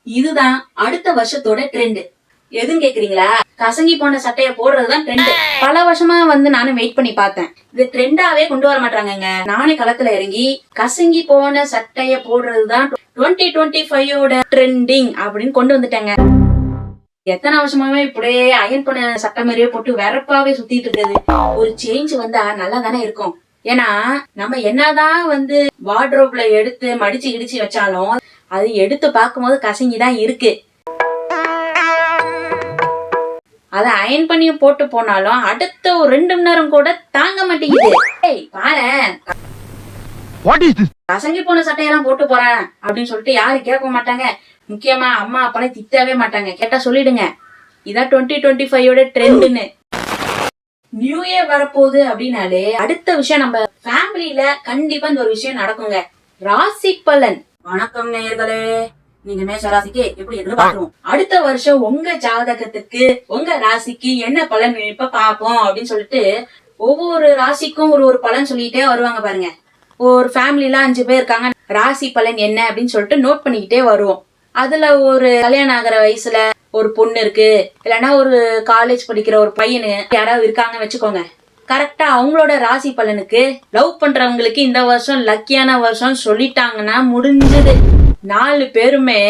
இதுதான் அடுத்த வருஷத்தோட ட்ரெண்ட். எதுன்னு கேக்குறீங்களா? கசங்கி போன சட்டைய போடுறதுதான் ட்ரெண்ட். பல வருஷமா நானும் வெயிட் பண்ணி பார்த்தேன். இது ட்ரெண்டாவே கொண்டு வர மாட்டாங்க. நானே களத்துல இறங்கி கசங்கி போன சட்டைய போடுறதுதான் 2025 ட்ரெண்டிங் அப்படின்னு கொண்டு வந்துட்டாங்க. எத்தனை வருஷமாவே இப்படியே அயன் பண்ண சட்டை மாதிரியே போட்டு வெறப்பாவே சுத்திட்டு இருக்குது. ஒரு சேஞ்ச் வந்தா நல்லா தானே இருக்கும். ஏன்னா நம்ம என்னதான் வார்ட்ரோப்ல எடுத்து மடிச்சு இடிச்சு வச்சாலும் அது எடுத்து பார்க்கும்போது கசங்கிதான் இருக்கு. அத அயன் பண்ணி போட்டு போனாலும் அடுத்த ஒரு 2 மணி நேரம் கூட தாங்க மாட்டேங்குது. பாரு, கசங்கி போன சட்டையெல்லாம் போட்டு போறேன் அப்படின்னு சொல்லிட்டு யாரும் கேட்க மாட்டாங்க. முக்கியமா அம்மா அப்பாலாம் திட்டவே மாட்டாங்க. கேட்டா சொல்லிடுங்க, இதான் 2025 ட்ரெண்ட்னு. நியூ இயர் வரப்போகுது அப்படின்னாலே அடுத்த விஷயம் நம்ம ஃபேமிலியில கண்டிப்பா இந்த ஒரு விஷயம் நடக்குங்க. ராசி பலன். வணக்கம் நேயர்களே, நீங்க மேஷ ராசிக்கு எப்படி எதிர்பார்க்கிறோம். அடுத்த வருஷம் உங்க ஜாதகத்துக்கு உங்க ராசிக்கு என்ன பலன் இப்ப பாப்போம் அப்படின்னு சொல்லிட்டு ஒவ்வொரு ராசிக்கும் ஒரு பலன் சொல்லிட்டே வருவாங்க பாருங்க. ஒரு ஃபேமிலில 5 பேர் இருக்காங்க, ராசி பலன் என்ன அப்படின்னு சொல்லிட்டு நோட் பண்ணிக்கிட்டே வருவோம். அதுல ஒரு கல்யாணம் ஆகிற வயசுல ஒரு பொண்ணு இருக்கு, இல்லைன்னா ஒரு காலேஜ் படிக்கிற ஒரு பையனு யாராவது இருக்காங்க வச்சுக்கோங்க. கரெக்டா அவங்களோட ராசி பலனுக்கு லவ் பண்றவங்களுக்கு இந்த வருஷம் லக்கியான வருஷம் சொல்லிட்டாங்கன்னா முடிஞ்சது. 4 பேருமே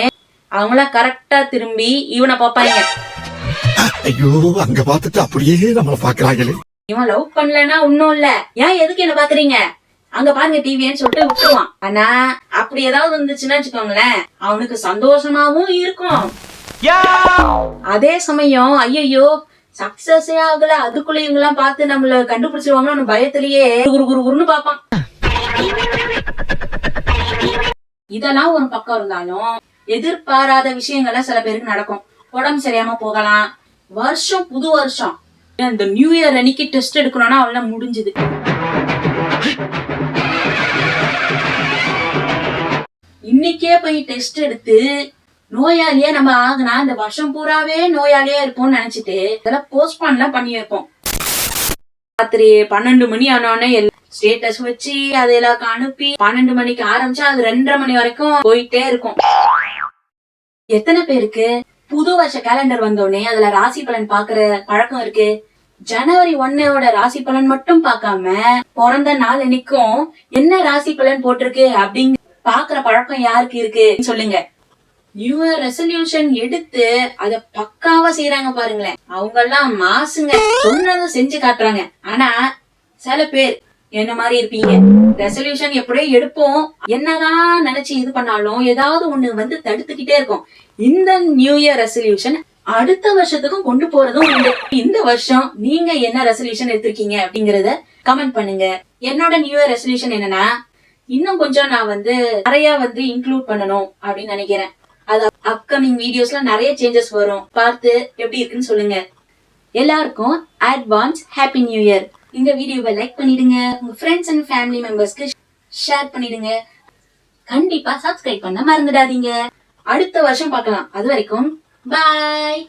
அவங்கள கரெக்டா திரும்பி இவனை பாப்பாங்க. ஐயோ, அங்க பார்த்துட்டு அப்படியே நம்மள பாக்குறாங்களே. இவன் லவ் பண்ணலன்னா ஒன்னும் இல்ல, ஏன் எதுக்கு என்ன பாக்குறீங்க, அங்க பாருங்க டிவின்னு சொல்லிட்டு விட்டுருவான். ஆனா அப்படி ஏதாவது இருந்துச்சுன்னா வச்சுக்கோங்களேன், அவனுக்கு சந்தோஷமாவும் இருக்கும். அதே சமயம் ஐயோ சக்சஸே ஆகல, அதுக்குள்ள இவங்கெல்லாம் பார்த்து நம்மள கண்டுபிடிச்சிருவாங்கன்னு பயத்திலேயே குருன்னு பாப்பான். இதெல்லாம் ஒரு பக்கம் இருந்தாலும் எதிர்பாராத விஷயங்கள்லாம் சில பேருக்கு நடக்கும். உடம்பு சரியாம போகலாம். வருஷம் புது வருஷம் இந்த நியூ இயர் அன்னைக்கு டெஸ்ட் எடுக்கணும்னா அவள முடிஞ்சது. இன்னைக்கே போய் டெஸ்ட் எடுத்து நோயாளியே நம்ம ஆகுனா இந்த வருஷம் பூராவே நோயாளியே இருப்போம்னு நினைச்சிட்டு இதெல்லாம் போஸ்ட்பான் எல்லாம் பண்ணி வைப்போம். ராத்திரி 12 மணி ஆனோடனே ஸ்டேட்டஸ் வச்சு அதெல்லாம் அனுப்பி 12 மணிக்கு ஆரம்பிச்சா அது 2:30 மணி வரைக்கும் போயிட்டே இருக்கும். எத்தனை பேருக்கு புது வருஷ கேலண்டர் வந்தோடனே அதுல ராசி பலன் பாக்குற பழக்கம் இருக்கு? ஜனவரி 1 ராசி பலன் மட்டும் பார்க்காம பிறந்த நாள் அன்னைக்கும் என்ன ராசி பலன் போட்டிருக்கு அப்படின்னு பாக்குற பழக்கம் யாருக்கு இருக்கு சொல்லுங்க. நியூ இயர் ரெசல்யூஷன் எடுத்து அத பக்காவா செய்யறாங்க பாருங்களேன். அவங்க எல்லாம் மாசுங்க, சொன்னதை செஞ்சு காட்டுறாங்க. ஆனா சில பேர் என்ன மாதிரி இருப்பீங்க, ரெசல்யூஷன் எப்படியோ எடுப்போம், என்னதான் நினைச்சு இது பண்ணாலும் ஏதாவது ஒண்ணு தடுத்துக்கிட்டே இருக்கும். இந்த நியூ இயர் ரெசல்யூஷன் அடுத்த வருஷத்துக்கும் கொண்டு போறதும் உண்டு. இந்த வருஷம் நீங்க என்ன ரெசல்யூஷன் எடுத்திருக்கீங்க அப்படிங்கறத கமெண்ட் பண்ணுங்க. என்னோட நியூ இயர் ரெசல்யூஷன் என்னன்னா, இன்னும் கொஞ்சம் நான் நிறைய இன்க்ளூட் பண்ணணும் அப்படின்னு நினைக்கிறேன். அது அப்கமிங் வீடியோஸ்ல நிறைய சேஞ்சஸ் வரும், பார்த்து எப்படி இருக்குன்னு சொல்லுங்க. எல்லாருக்கும் அட்வான்ஸ் ஹாப்பி நியூ இயர். இந்த வீடியோவை லைக் பண்ணிடுங்க, உங்க ஃப்ரெண்ட்ஸ் அண்ட் ஃபேமிலி மெம்பர்ஸ்க்கு ஷேர் பண்ணிடுங்க. கண்டிப்பா சப்ஸ்கிரைப் பண்ண மறந்துடாதீங்க. அடுத்த வருஷம் பார்க்கலாம். அது வரைக்கும் பாய்.